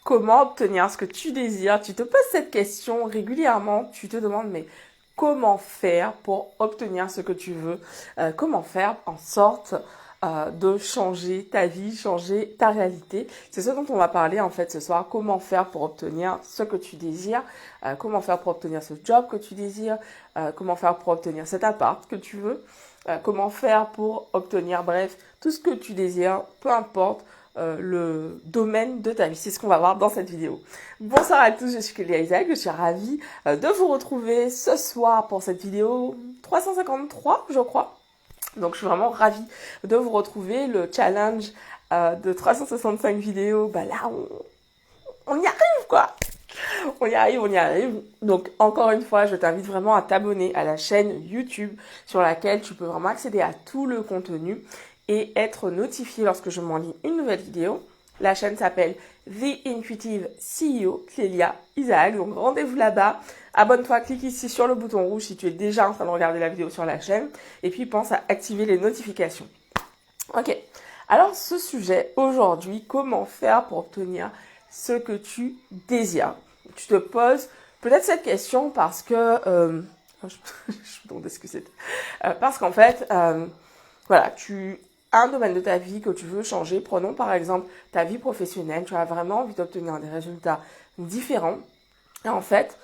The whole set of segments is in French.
comment obtenir ce que tu désires. Tu te poses cette question régulièrement, tu te demandes mais comment faire pour obtenir ce que tu veux, comment faire en sorte de changer ta vie, changer ta réalité. C'est ce dont on va parler en fait ce soir, comment faire pour obtenir ce que tu désires, comment faire pour obtenir ce job que tu désires, comment faire pour obtenir cet appart que tu veux, comment faire pour obtenir, bref, tout ce que tu désires, peu importe le domaine de ta vie. C'est ce qu'on va voir dans cette vidéo. Bonsoir à tous, je suis Clélia Isaac, je suis ravie de vous retrouver ce soir pour cette vidéo 353, je crois. Donc je suis vraiment ravie de vous retrouver. Le challenge de 365 vidéos, bah là on y arrive quoi. On y arrive. Donc encore une fois, je t'invite vraiment à t'abonner à la chaîne YouTube sur laquelle tu peux vraiment accéder à tout le contenu et être notifié lorsque je m'enligne une nouvelle vidéo. La chaîne s'appelle The Intuitive CEO, Clélia Isaac. Donc rendez-vous là-bas. Abonne-toi, clique ici sur le bouton rouge si tu es déjà en train de regarder la vidéo sur la chaîne. Et puis pense à activer les notifications. Ok. Alors ce sujet aujourd'hui, comment faire pour obtenir ce que tu désires. Tu te poses peut-être cette question parce que je me demandais ce que c'était. Parce qu'en fait, voilà, tu as un domaine de ta vie que tu veux changer. Prenons par exemple ta vie professionnelle. Tu as vraiment envie d'obtenir des résultats différents. Et en fait,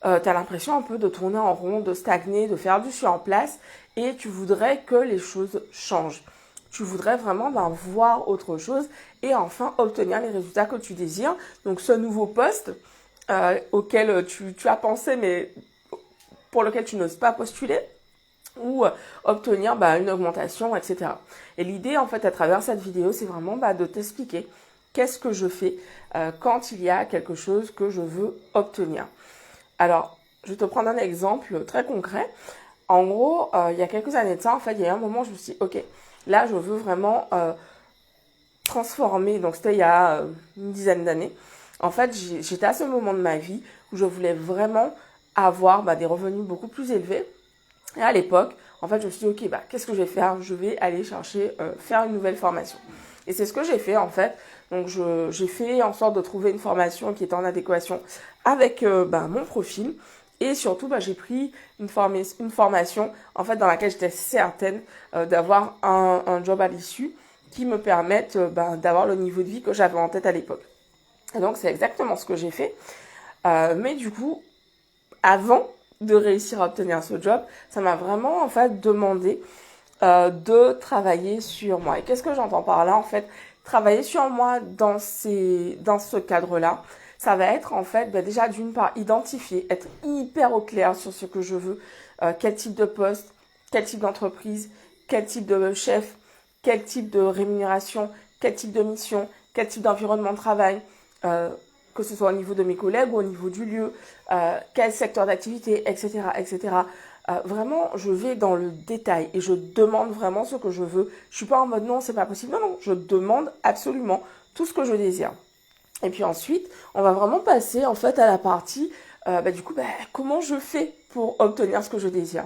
tu as l'impression un peu de tourner en rond, de stagner, de faire du sur en place. Et tu voudrais que les choses changent. Tu voudrais vraiment voir autre chose et enfin obtenir les résultats que tu désires. Donc ce nouveau poste auquel tu as pensé mais pour lequel tu n'oses pas postuler ou obtenir une augmentation, etc. Et l'idée en fait à travers cette vidéo, c'est vraiment de t'expliquer qu'est-ce que je fais quand il y a quelque chose que je veux obtenir. Alors, je vais te prendre un exemple très concret. En gros, il y a quelques années de ça, en fait, il y a eu un moment où je me suis dit, ok, là, je veux vraiment transformer. Donc, c'était il y a une dizaine d'années. En fait, j'étais à ce moment de ma vie où je voulais vraiment avoir des revenus beaucoup plus élevés. Et à l'époque, en fait, je me suis dit, ok, qu'est-ce que je vais faire? Je vais aller chercher, faire une nouvelle formation. Et c'est ce que j'ai fait, en fait. Donc, j'ai fait en sorte de trouver une formation qui était en adéquation avec mon profil. Et surtout, j'ai pris une formation en fait dans laquelle j'étais certaine d'avoir un job à l'issue qui me permette d'avoir le niveau de vie que j'avais en tête à l'époque. Et donc, c'est exactement ce que j'ai fait. Mais du coup, avant de réussir à obtenir ce job, ça m'a vraiment en fait demandé de travailler sur moi. Et qu'est-ce que j'entends par là en fait? Travailler sur moi dans ce cadre-là, ça va être en fait déjà d'une part identifier, être hyper au clair sur ce que je veux, quel type de poste, quel type d'entreprise, quel type de chef, quel type de rémunération, quel type de mission, quel type d'environnement de travail, que ce soit au niveau de mes collègues ou au niveau du lieu, quel secteur d'activité, etc., etc. Vraiment, je vais dans le détail et je demande vraiment ce que je veux. Je suis pas en mode non, c'est pas possible. Non, je demande absolument tout ce que je désire. Et puis ensuite, on va vraiment passer en fait à la partie comment je fais pour obtenir ce que je désire.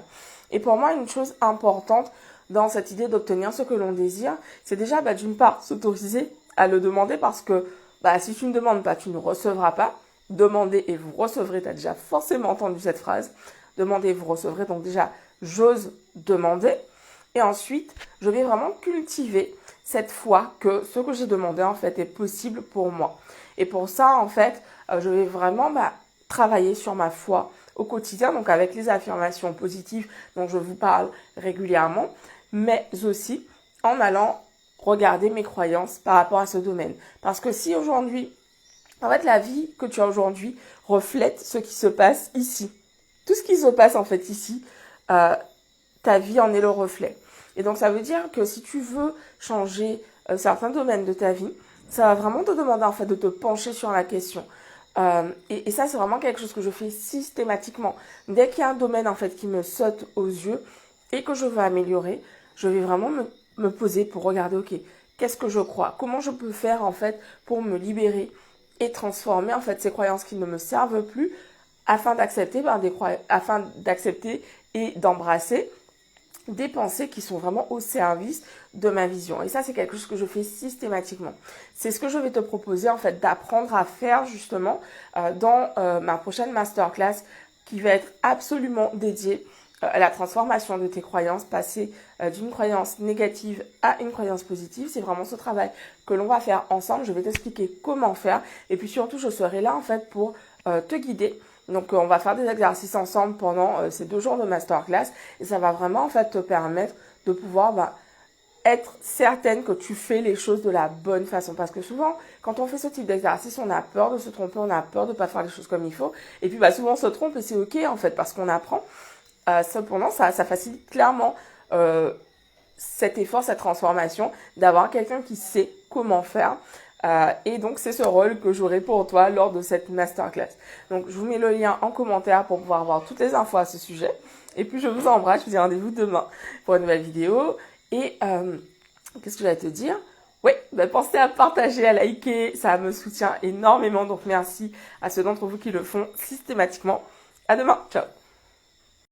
Et pour moi, une chose importante dans cette idée d'obtenir ce que l'on désire, c'est déjà d'une part s'autoriser à le demander parce que si tu ne demandes pas, tu ne recevras pas. Demandez et vous recevrez, tu as déjà forcément entendu cette phrase. Demandez et vous recevrez, donc déjà, j'ose demander. Et ensuite, je vais vraiment cultiver cette foi que ce que j'ai demandé, en fait, est possible pour moi. Et pour ça, en fait, je vais vraiment travailler sur ma foi au quotidien, donc avec les affirmations positives dont je vous parle régulièrement, mais aussi en allant regarder mes croyances par rapport à ce domaine. Parce que si aujourd'hui, en fait, la vie que tu as aujourd'hui reflète ce qui se passe ici. Tout ce qui se passe en fait ici, ta vie en est le reflet. Et donc ça veut dire que si tu veux changer certains domaines de ta vie, ça va vraiment te demander en fait de te pencher sur la question. Et ça c'est vraiment quelque chose que je fais systématiquement. Dès qu'il y a un domaine en fait qui me saute aux yeux et que je veux améliorer, je vais vraiment me poser pour regarder, ok, qu'est-ce que je crois? Comment je peux faire en fait pour me libérer et transformer en fait ces croyances qui ne me servent plus afin d'accepter et d'embrasser des pensées qui sont vraiment au service de ma vision. Et ça, c'est quelque chose que je fais systématiquement. C'est ce que je vais te proposer en fait d'apprendre à faire justement dans ma prochaine masterclass qui va être absolument dédiée à la transformation de tes croyances, passer d'une croyance négative à une croyance positive. C'est vraiment ce travail que l'on va faire ensemble. Je vais t'expliquer comment faire et puis surtout, je serai là en fait pour te guider. Donc, on va faire des exercices ensemble pendant ces 2 jours de masterclass et ça va vraiment en fait te permettre de pouvoir être certaine que tu fais les choses de la bonne façon. Parce que souvent, quand on fait ce type d'exercice, on a peur de se tromper, on a peur de pas faire les choses comme il faut. Et puis, souvent, on se trompe et c'est OK en fait parce qu'on apprend. Cependant, ça facilite clairement cet effort, cette transformation, d'avoir quelqu'un qui sait comment faire. Et donc, c'est ce rôle que j'aurai pour toi lors de cette masterclass. Donc, je vous mets le lien en commentaire pour pouvoir avoir toutes les infos à ce sujet. Et puis, je vous embrasse. Je vous dis rendez-vous demain pour une nouvelle vidéo. Et qu'est-ce que j'allais te dire? Oui, pensez à partager, à liker. Ça me soutient énormément. Donc, merci à ceux d'entre vous qui le font systématiquement. À demain. Ciao.